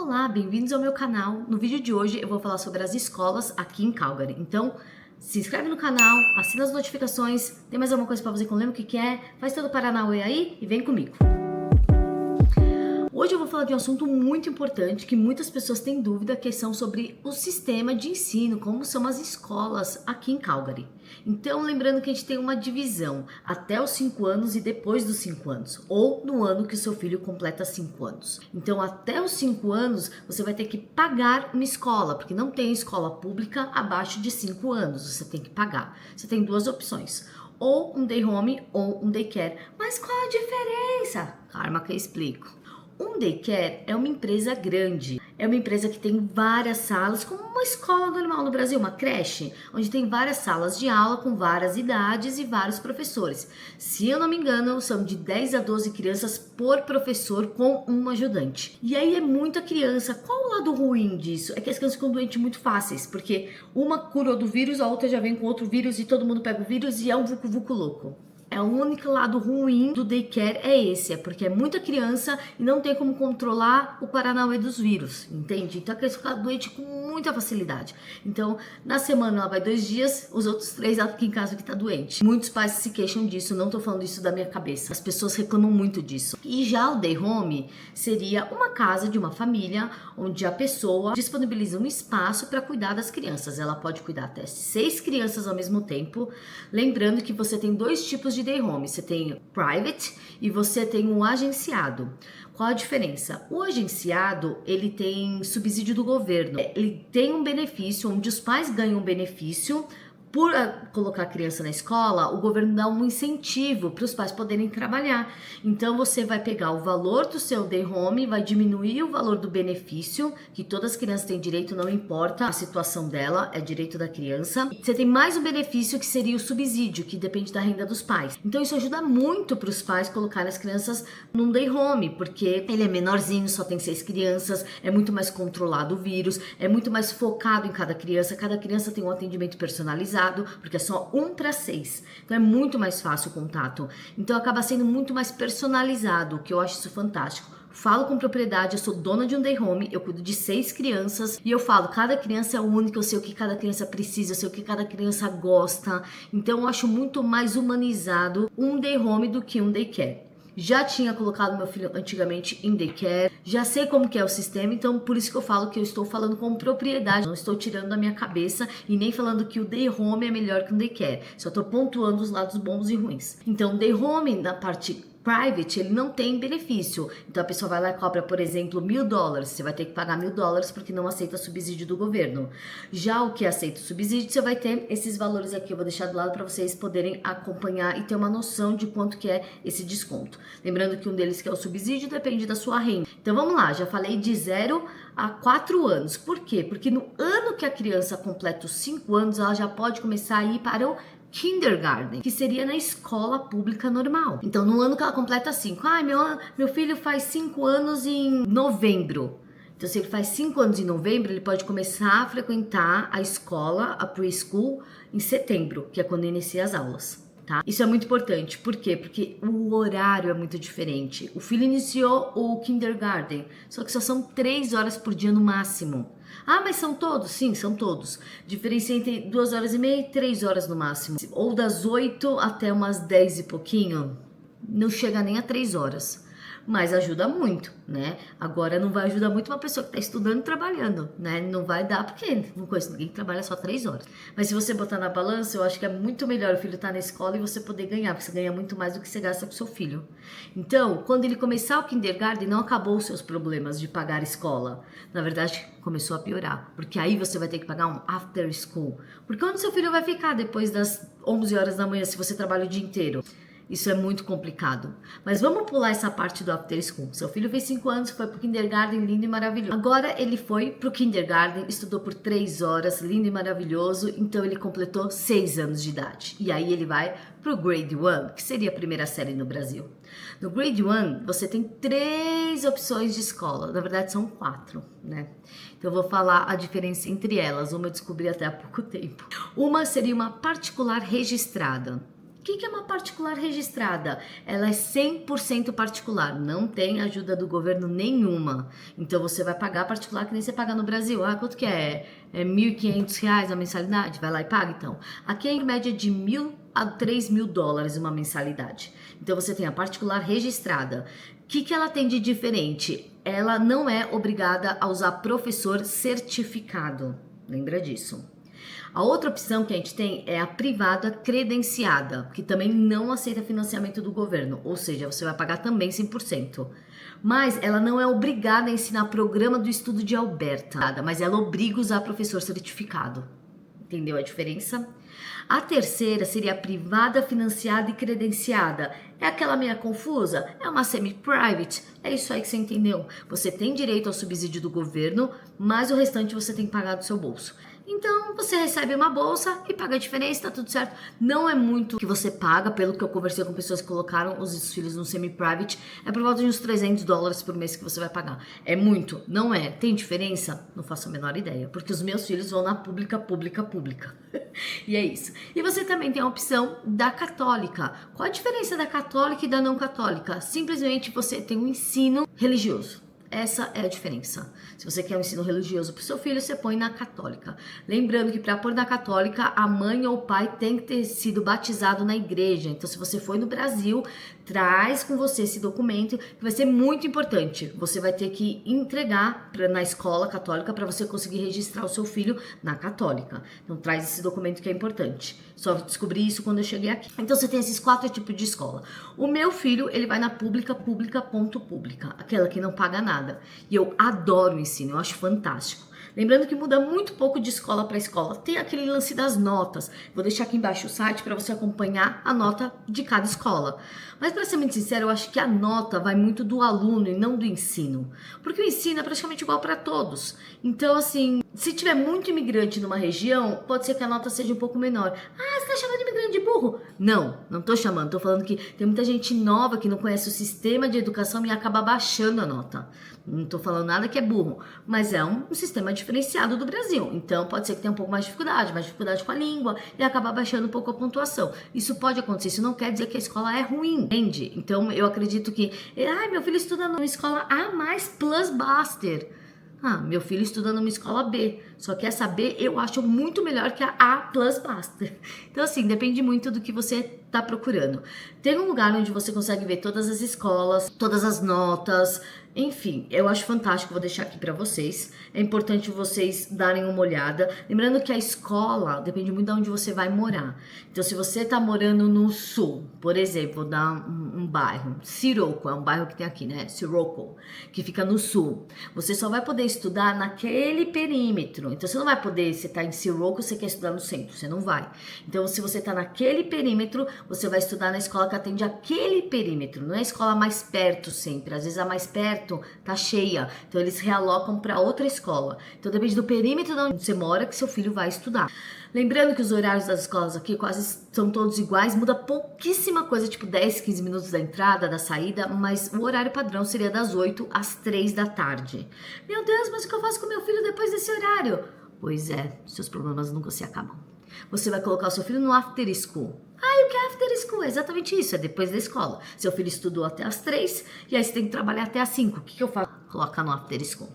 Olá, bem-vindos ao meu canal. No vídeo de hoje eu vou falar sobre as escolas aqui em Calgary. Então, se inscreve no canal, assina as notificações, tem mais alguma coisa para fazer que eu não lembro o que é, faz todo o Paranauê aí e vem comigo. Hoje eu vou falar de um assunto muito importante que muitas pessoas têm dúvida, que são sobre o sistema de ensino, como são as escolas aqui em Calgary. Então, lembrando que a gente tem uma divisão até os 5 anos e depois dos 5 anos, ou no ano que o seu filho completa 5 anos. Então, até os 5 anos, você vai ter que pagar uma escola, porque não tem escola pública abaixo de 5 anos, você tem que pagar. Você tem duas opções, ou um day home ou um daycare. Mas qual a diferença? Calma que eu explico. Um daycare é uma empresa grande, é uma empresa que tem várias salas, como uma escola normal no Brasil, uma creche, onde tem várias salas de aula com várias idades e vários professores. Se eu não me engano, são de 10 a 12 crianças por professor com um ajudante. E aí é muita criança. Qual o lado ruim disso? É que as crianças ficam doentes muito fáceis, porque uma curou do vírus, a outra já vem com outro vírus e todo mundo pega o vírus e é um vucu-vucu louco. É o único lado ruim do daycare é esse, é porque é muita criança e não tem como controlar o Paranauê dos vírus, entende? Então a criança fica doente com muita facilidade. Então, na semana ela vai 2 dias, os outros 3 ela fica em casa que tá doente. Muitos pais se queixam disso, não tô falando isso da minha cabeça. As pessoas reclamam muito disso. E já o day home seria uma casa de uma família onde a pessoa disponibiliza um espaço para cuidar das crianças. Ela pode cuidar até 6 crianças ao mesmo tempo. Lembrando que você tem 2 tipos de day home. Você tem private e você tem um agenciado. Qual a diferença? O agenciado, ele tem subsídio do governo. Ele tem um benefício, onde os pais ganham um benefício. Por colocar a criança na escola, o governo dá um incentivo para os pais poderem trabalhar. Então você vai pegar o valor do seu day home, vai diminuir o valor do benefício, que todas as crianças têm direito, não importa a situação dela, é direito da criança. Você tem mais um benefício que seria o subsídio, que depende da renda dos pais. Então isso ajuda muito para os pais colocarem as crianças num day home, porque ele é menorzinho, só tem 6 crianças, é muito mais controlado o vírus, é muito mais focado em cada criança tem um atendimento personalizado, porque é só 1 para 6, então é muito mais fácil o contato, então acaba sendo muito mais personalizado, que eu acho isso fantástico. Falo com propriedade, eu sou dona de um day home, eu cuido de 6 crianças e eu falo, cada criança é única, eu sei o que cada criança precisa, eu sei o que cada criança gosta, então eu acho muito mais humanizado um day home do que um daycare. Já tinha colocado meu filho antigamente em daycare, já sei como que é o sistema, então por isso que eu falo que eu estou falando com propriedade, não estou tirando da minha cabeça e nem falando que o day home é melhor que o daycare, só estou pontuando os lados bons e ruins. Então, day home na parte private, ele não tem benefício. Então a pessoa vai lá e cobra, por exemplo, $1.000. Você vai ter que pagar $1.000 porque não aceita subsídio do governo. Já o que aceita o subsídio, você vai ter esses valores aqui. Eu vou deixar do lado para vocês poderem acompanhar e ter uma noção de quanto que é esse desconto. Lembrando que um deles que é o subsídio depende da sua renda. Então vamos lá, já falei de 0 a 4 anos. Por quê? Porque no ano que a criança completa os 5 anos, ela já pode começar a ir para o kindergarten, que seria na escola pública normal. Então, no ano que ela completa 5, meu filho faz 5 anos em novembro. Então, se ele faz 5 anos em novembro, ele pode começar a frequentar a escola, a preschool, em setembro, que é quando inicia as aulas. Tá? Isso é muito importante. Por quê? Porque o horário é muito diferente. O filho iniciou o kindergarten, só que só são 3 horas por dia no máximo. Ah, mas são todos? Sim, são todos. Diferença entre 2 horas e meia e 3 horas no máximo. Ou das 8 até umas 10 e pouquinho, não chega nem a 3 horas. Mas ajuda muito, né? Agora não vai ajudar muito uma pessoa que está estudando e trabalhando, né? Não vai dar porque não conheço ninguém que trabalha só 3 horas. Mas se você botar na balança, eu acho que é muito melhor o filho estar na escola e você poder ganhar, porque você ganha muito mais do que você gasta com seu filho. Então, quando ele começar o kindergarten, não acabou os seus problemas de pagar a escola. Na verdade, começou a piorar, porque aí você vai ter que pagar um after school. Porque onde seu filho vai ficar depois das 11 horas da manhã se você trabalha o dia inteiro? Isso é muito complicado. Mas vamos pular essa parte do after school. Seu filho fez 5 anos, foi pro kindergarten, lindo e maravilhoso. Agora ele foi pro kindergarten, estudou por 3 horas, lindo e maravilhoso. Então ele completou 6 anos de idade. E aí ele vai pro grade 1, que seria a primeira série no Brasil. No grade 1, você tem 3 opções de escola. Na verdade, são 4, né? Então eu vou falar a diferença entre elas. Uma eu descobri até há pouco tempo. Uma seria uma particular registrada. O que é uma particular registrada? Ela é 100% particular, não tem ajuda do governo nenhuma. Então você vai pagar particular que nem você paga no Brasil. Ah, quanto que é? É R$ 1.500 a mensalidade? Vai lá e paga então. Aqui é em média de $1.000 a $3.000 uma mensalidade. Então você tem a particular registrada. O que ela tem de diferente? Ela não é obrigada a usar professor certificado. Lembra disso. A outra opção que a gente tem é a privada credenciada, que também não aceita financiamento do governo, ou seja, você vai pagar também 100%. Mas ela não é obrigada a ensinar programa do estudo de Alberta, mas ela obriga a usar professor certificado. Entendeu a diferença? A terceira seria a privada financiada e credenciada. É aquela meia confusa? É uma semi-private? É isso aí que você entendeu. Você tem direito ao subsídio do governo, mas o restante você tem que pagar do seu bolso. Então, você recebe uma bolsa e paga a diferença, tá tudo certo. Não é muito que você paga, pelo que eu conversei com pessoas que colocaram os filhos no semi-private, é por volta de uns $300 por mês que você vai pagar. É muito? Não é. Tem diferença? Não faço a menor ideia, porque os meus filhos vão na pública. E é isso. E você também tem a opção da católica. Qual a diferença da católica e da não católica? Simplesmente você tem um ensino religioso. Essa é a diferença. Se você quer um ensino religioso para o seu filho, você põe na católica. Lembrando que para pôr na católica, a mãe ou o pai tem que ter sido batizado na igreja. Então, se você foi no Brasil, traz com você esse documento, que vai ser muito importante. Você vai ter que entregar na escola católica para você conseguir registrar o seu filho na católica. Então, traz esse documento que é importante. Só descobri isso quando eu cheguei aqui. Então, você tem esses 4 tipos de escola. O meu filho, ele vai na pública, aquela que não paga nada. E eu adoro o ensino, eu acho fantástico. Lembrando que muda muito pouco de escola para escola. Tem aquele lance das notas. Vou deixar aqui embaixo o site para você acompanhar a nota de cada escola. Mas para ser muito sincero, eu acho que a nota vai muito do aluno e não do ensino. Porque o ensino é praticamente igual para todos. Então, assim, se tiver muito imigrante numa região, pode ser que a nota seja um pouco menor. Ah, você tá chamando de imigrante de burro? Não tô chamando. Tô falando que tem muita gente nova que não conhece o sistema de educação e acaba baixando a nota. Não tô falando nada que é burro, mas é um sistema diferenciado do Brasil. Então, pode ser que tenha um pouco mais dificuldade com a língua e acabar baixando um pouco a pontuação. Isso pode acontecer, isso não quer dizer que a escola é ruim, entende? Então, eu acredito que, meu filho estuda numa escola A+, Plus Buster. Ah, meu filho estuda numa escola B, só que essa B eu acho muito melhor que a A Plus Buster. Então, assim, depende muito do que você tá procurando. Tem um lugar onde você consegue ver todas as escolas, todas as notas, enfim, eu acho fantástico, vou deixar aqui para vocês. É importante vocês darem uma olhada. Lembrando que a escola depende muito de onde você vai morar. Então, se você tá morando no sul, por exemplo, vou dar um bairro, Siroco, é um bairro que tem aqui, né? Siroco, que fica no sul. Você só vai poder estudar naquele perímetro. Então, você não vai poder, você tá em Siroco, você quer estudar no centro, você não vai. Então, se você tá naquele perímetro, você vai estudar na escola que atende aquele perímetro, não é a escola mais perto sempre. Às vezes a mais perto tá cheia, então eles realocam para outra escola. Então depende do perímetro de onde você mora que seu filho vai estudar. Lembrando que os horários das escolas aqui quase são todos iguais, muda pouquíssima coisa, tipo 10, 15 minutos da entrada, da saída, mas o horário padrão seria das 8 às 3 da tarde. Meu Deus, mas o que eu faço com meu filho depois desse horário? Pois é, seus problemas nunca se acabam. Você vai colocar o seu filho no after school. Ah, e o que é after school? É exatamente isso, é depois da escola. Seu filho estudou até as 3 e aí você tem que trabalhar até as 5. O que eu faço? Colocar no after school.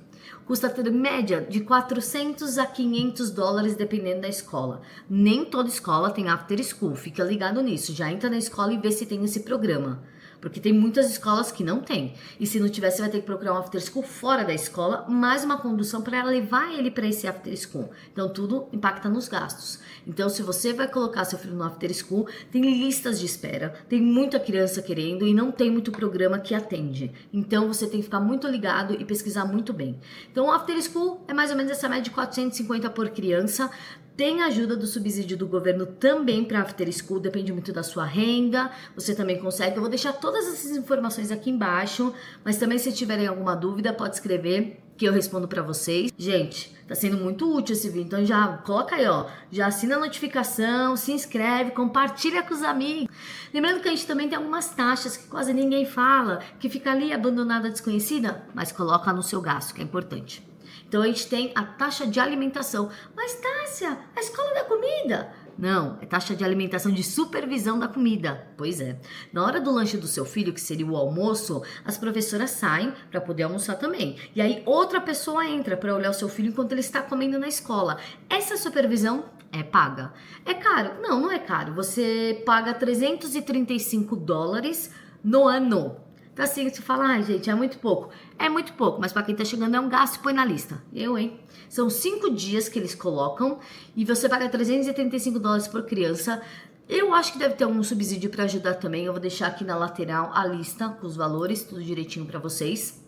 Custa ter média de $400 a $500 dependendo da escola. Nem toda escola tem after school, fica ligado nisso. Já entra na escola e vê se tem esse programa. Porque tem muitas escolas que não tem. E se não tiver, você vai ter que procurar um after school fora da escola, mais uma condução para levar ele para esse after school. Então, tudo impacta nos gastos. Então, se você vai colocar seu filho no after school, tem listas de espera, tem muita criança querendo e não tem muito programa que atende. Então, você tem que ficar muito ligado e pesquisar muito bem. Então, o after school é mais ou menos essa média de 450 por criança. Tem ajuda do subsídio do governo também para after school, depende muito da sua renda, você também consegue. Eu vou deixar todas essas informações aqui embaixo, mas também se tiverem alguma dúvida, pode escrever que eu respondo para vocês. Gente, tá sendo muito útil esse vídeo, então já coloca aí, ó, já assina a notificação, se inscreve, compartilha com os amigos. Lembrando que a gente também tem algumas taxas que quase ninguém fala, que fica ali abandonada, desconhecida, mas coloca no seu gasto, que é importante. Então, a gente tem a taxa de alimentação. Mas, Tássia, a escola da comida? Não, é taxa de alimentação de supervisão da comida. Pois é. Na hora do lanche do seu filho, que seria o almoço, as professoras saem para poder almoçar também. E aí outra pessoa entra para olhar o seu filho enquanto ele está comendo na escola. Essa supervisão é paga. É caro? Não, não é caro. Você paga $335 no ano. Então assim, você fala, ai gente, é muito pouco. É muito pouco, mas para quem tá chegando é um gasto, põe na lista. Eu, hein? São 5 dias que eles colocam e você paga $335 por criança. Eu acho que deve ter um subsídio para ajudar também. Eu vou deixar aqui na lateral a lista com os valores, tudo direitinho para vocês.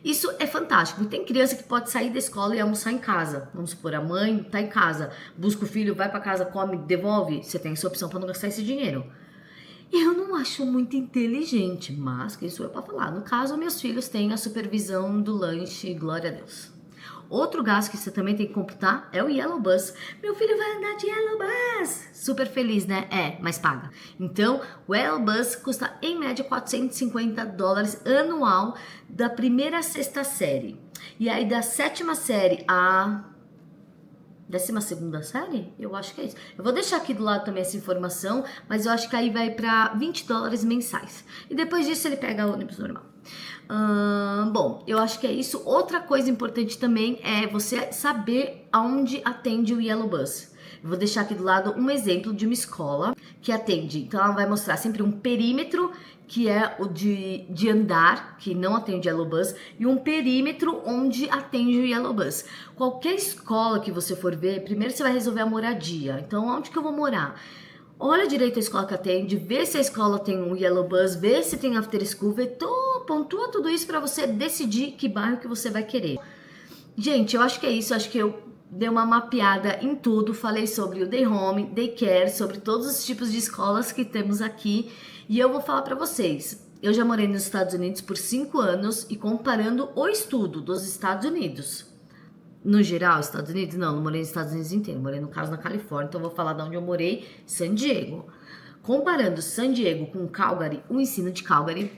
Isso é fantástico. Tem criança que pode sair da escola e almoçar em casa. Vamos supor, a mãe tá em casa, busca o filho, vai para casa, come, devolve. Você tem essa opção para não gastar esse dinheiro. Eu não acho muito inteligente, mas quem sou eu para falar? No caso, meus filhos têm a supervisão do lanche, glória a Deus. Outro gasto que você também tem que computar é o Yellow Bus. Meu filho vai andar de Yellow Bus. Super feliz, né? É, mas paga. Então, o Yellow Bus custa em média $450 anual da primeira à sexta série. E aí da sétima série à 12ª série? Eu acho que é isso. Eu vou deixar aqui do lado também essa informação, mas eu acho que aí vai para $20 mensais. E depois disso ele pega o ônibus normal. Bom, eu acho que é isso. Outra coisa importante também é você saber aonde atende o Yellow Bus. Eu vou deixar aqui do lado um exemplo de uma escola que atende. Então ela vai mostrar sempre um perímetro, que é o de andar, que não atende o Yellow Bus, e um perímetro onde atende o Yellow Bus. Qualquer escola que você for ver, primeiro você vai resolver a moradia. Então, onde que eu vou morar? Olha direito a escola que atende, vê se a escola tem um Yellow Bus, vê se tem after school, pontua tudo isso para você decidir que bairro que você vai querer. Gente, eu acho que é isso, acho que eu dei uma mapeada em tudo, falei sobre o day home, daycare, sobre todos os tipos de escolas que temos aqui. E eu vou falar para vocês, eu já morei nos Estados Unidos por 5 anos e comparando o estudo dos Estados Unidos, no geral, Estados Unidos, não morei nos Estados Unidos inteiro, morei no caso na Califórnia, então eu vou falar de onde eu morei, San Diego. Comparando San Diego com Calgary, o ensino de Calgary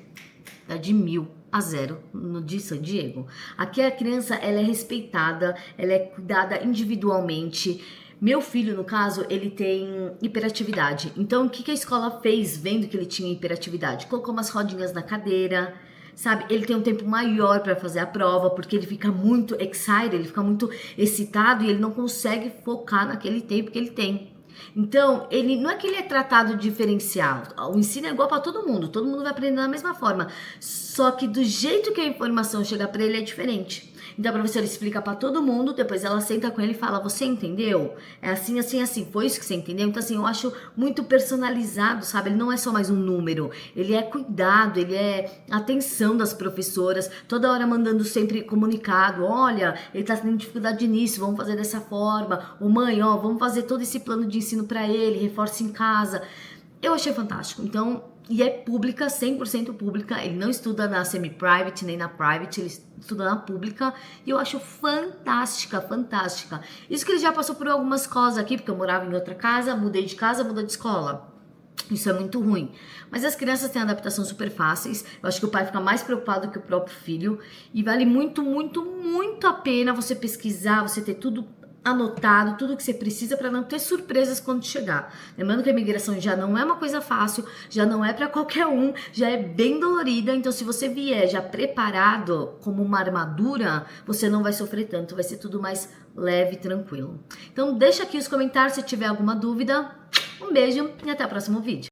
é de 1000-0 no de San Diego. Aqui a criança, ela é respeitada, ela é cuidada individualmente. Meu filho, no caso, ele tem hiperatividade. Então, o que a escola fez vendo que ele tinha hiperatividade? Colocou umas rodinhas na cadeira, sabe? Ele tem um tempo maior para fazer a prova, porque ele fica muito excited, ele fica muito excitado e ele não consegue focar naquele tempo que ele tem. Então, ele não é que ele é tratado diferencial. O ensino é igual para todo mundo vai aprender da mesma forma. Só que do jeito que a informação chega para ele é diferente. Então, a professora explica para todo mundo, depois ela senta com ele e fala: você entendeu? É assim, assim, assim. Foi isso que você entendeu? Então, assim, eu acho muito personalizado, sabe? Ele não é só mais um número. Ele é cuidado, ele é atenção das professoras, toda hora mandando sempre comunicado: olha, ele tá tendo dificuldade nisso, vamos fazer dessa forma. Ou mãe, ó, vamos fazer todo esse plano de ensino para ele, reforça em casa. Eu achei fantástico. Então, e é pública, 100% pública. Ele não estuda na semi-private nem na private, ele estuda na pública. E eu acho fantástica, fantástica. Isso que ele já passou por algumas escolas aqui, porque eu morava em outra casa, mudei de casa, mudei de escola. Isso é muito ruim. Mas as crianças têm adaptação super fáceis. Eu acho que o pai fica mais preocupado que o próprio filho. E vale muito, muito, muito a pena você pesquisar, você ter tudo anotado, tudo que você precisa para não ter surpresas quando chegar. Lembrando que a imigração já não é uma coisa fácil, já não é para qualquer um, já é bem dolorida, então se você vier já preparado como uma armadura, você não vai sofrer tanto, vai ser tudo mais leve e tranquilo. Então deixa aqui os comentários se tiver alguma dúvida. Um beijo e até o próximo vídeo.